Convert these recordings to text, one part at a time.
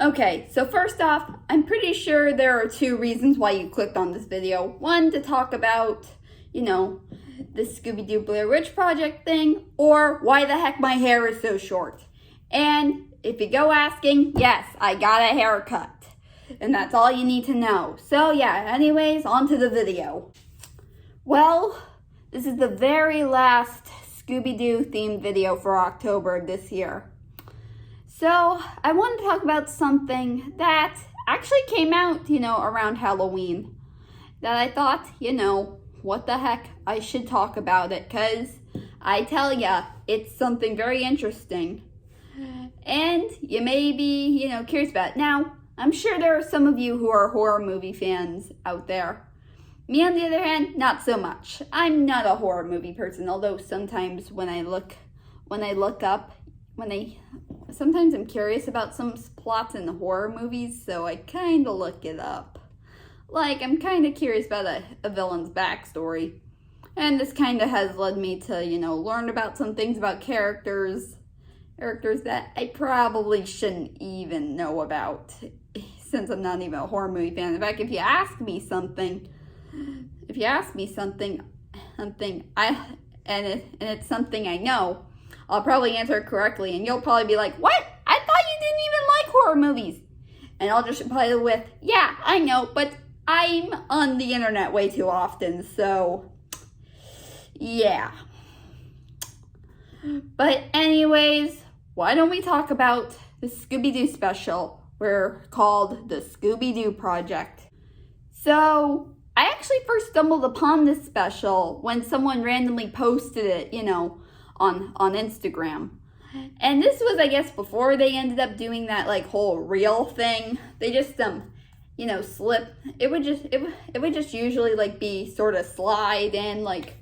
Okay, so first off, I'm pretty sure there are two reasons why you clicked on this video. One, to talk about, the Scooby-Doo Blair Witch Project thing, or why the heck my hair is so short. And if you go asking, yes, I got a haircut. And that's all you need to know. So yeah, anyways, on to the video. Well, this is the very last Scooby-Doo themed video for October of this year. So I wanted to talk about something that actually came out, around Halloween. That I thought, what the heck, I should talk about it. Because I tell ya, it's something very interesting. And you may be, curious about it. Now, I'm sure there are some of you who are horror movie fans out there. Me, on the other hand, not so much. I'm not a horror movie person, although sometimes when I look up, sometimes I'm curious about some plots in the horror movies, so I kind of look it up. Like, I'm kind of curious about a villain's backstory. And this kind of has led me to, learn about some things about characters that I probably shouldn't even know about, since I'm not even a horror movie fan. In fact, if you ask me something, and it's something I know, I'll probably answer it correctly, and you'll probably be like, what? I thought you didn't even like horror movies. And I'll just reply with, yeah, I know, but I'm on the internet way too often, so yeah. But anyways, why don't we talk about the Scooby-Doo special? We're called the Scooby-Doo Project. So I actually first stumbled upon this special when someone randomly posted it, on Instagram. And this was, I guess, before they ended up doing that whole reel thing. They just slip. It would just usually be sort of slide in like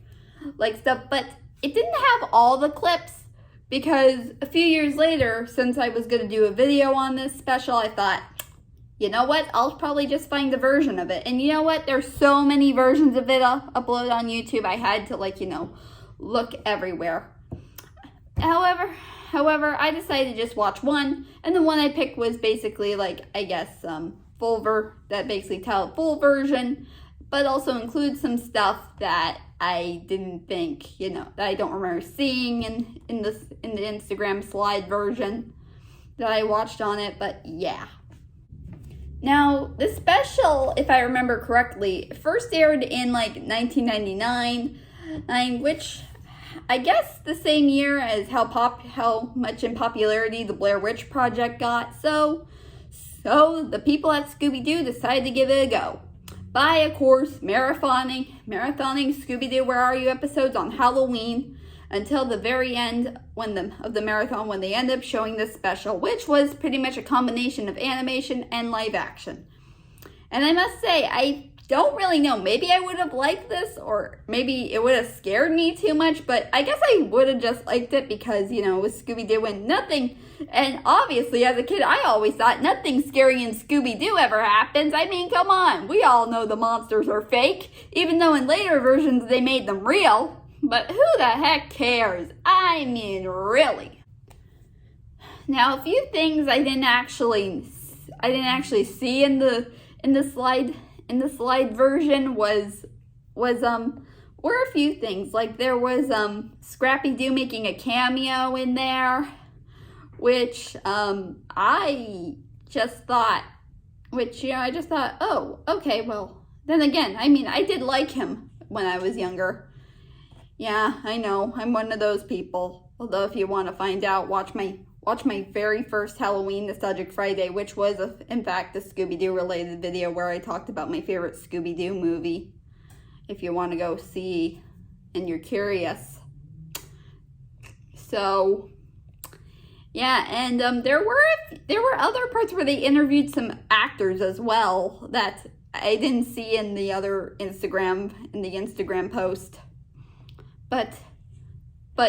stuff, but it didn't have all the clips. Because a few years later, since I was going to do a video on this special, I thought, you know what? I'll probably just find a version of it. And you know what? There's so many versions of it uploaded on YouTube. I had to look everywhere. However, I decided to just watch one. And the one I picked was basically full version. But also includes some stuff that I didn't think, that I don't remember seeing in the Instagram slide version that I watched on it, but yeah. Now, the special, if I remember correctly, first aired in 1999, which I guess the same year as how much in popularity the Blair Witch Project got. So the people at Scooby-Doo decided to give it a go. By, of course, marathoning Scooby-Doo Where Are You episodes on Halloween until the very end of the marathon when they end up showing this special, which was pretty much a combination of animation and live action. And I must say, I don't really know. Maybe I would have liked this, or maybe it would have scared me too much, but I guess I would have just liked it because, it was Scooby-Doo and nothing. And obviously, as a kid, I always thought nothing scary in Scooby-Doo ever happens. I mean, come on. We all know the monsters are fake, even though in later versions they made them real. But who the heck cares? I mean, really. Now, a few things I didn't actually see in the slide version were a few things. Like there was Scrappy-Doo making a cameo in there. Which I just thought, oh, okay, well, then again, I did like him when I was younger. Yeah, I know, I'm one of those people. Although if you want to find out, watch my very first Halloween Nostalgic Friday, which was, in fact, a Scooby-Doo related video where I talked about my favorite Scooby-Doo movie. If you want to go see and you're curious. So yeah, and there were other parts where they interviewed some actors as well that I didn't see in the Instagram post. But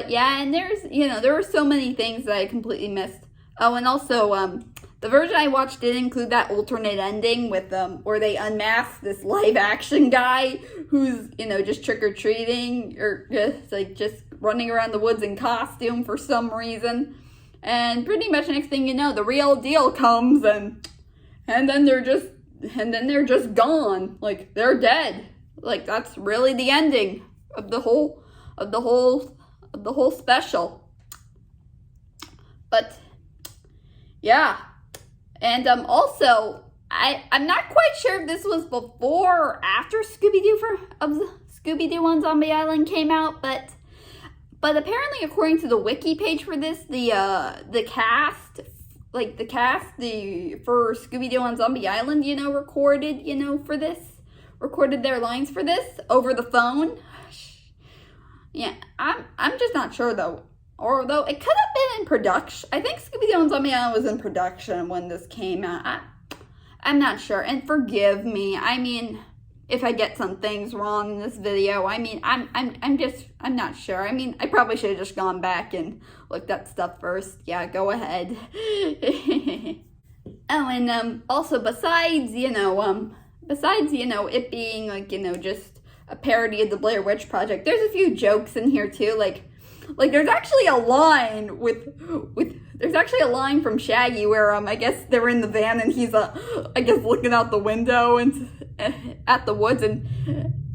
yeah, and there were so many things that I completely missed. Oh, and also the version I watched did include that alternate ending with where they unmask this live action guy who's just trick or treating or just running around the woods in costume for some reason. And pretty much next thing you know, the real deal comes and and then they're just gone. Like, they're dead. Like, that's really the ending of the whole special. But yeah. And also, I'm not quite sure if this was before or after Scooby-Doo on Zombie Island came out, but apparently, according to the wiki page for this, the cast for Scooby-Doo on Zombie Island, recorded their lines for this over the phone. Yeah, I'm just not sure though. Although it could have been in production. I think Scooby-Doo on Zombie Island was in production when this came out. I'm not sure, and forgive me. I mean, if I get some things wrong in this video, I mean, I'm not sure. I mean, I probably should have just gone back and looked up stuff first. Yeah, go ahead. Oh, and also besides it being like, just a parody of the Blair Witch Project, there's a few jokes in here too. Like there's actually a line there's actually a line from Shaggy where I guess they're in the van and he's I guess looking out the window and at the woods and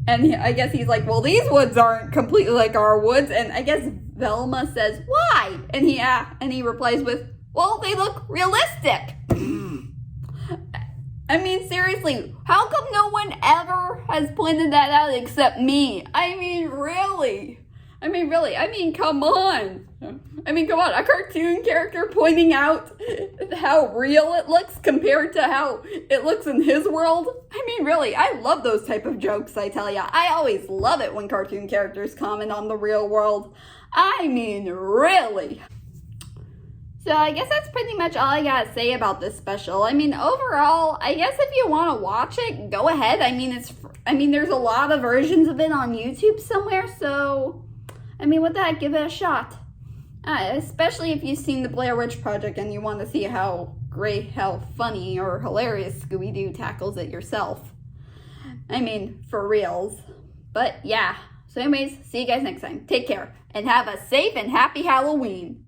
I guess he's like, well, these woods aren't completely like our woods, and I guess Velma says, why? And he replies with, well, they look realistic. I mean, seriously, how come no one ever has pointed that out except me? I mean, really? I mean, come on. A cartoon character pointing out how real it looks compared to how it looks in his world. I mean, really, I love those type of jokes, I tell ya. I always love it when cartoon characters comment on the real world. I mean, really. So I guess that's pretty much all I gotta say about this special. I mean, overall, I guess if you want to watch it, go ahead. I mean, there's a lot of versions of it on YouTube somewhere, so I mean, what the heck, give it a shot. Especially if you've seen the Blair Witch Project and you want to see how funny or hilarious Scooby-Doo tackles it yourself. I mean, for reals. But yeah. So anyways, see you guys next time. Take care and have a safe and happy Halloween.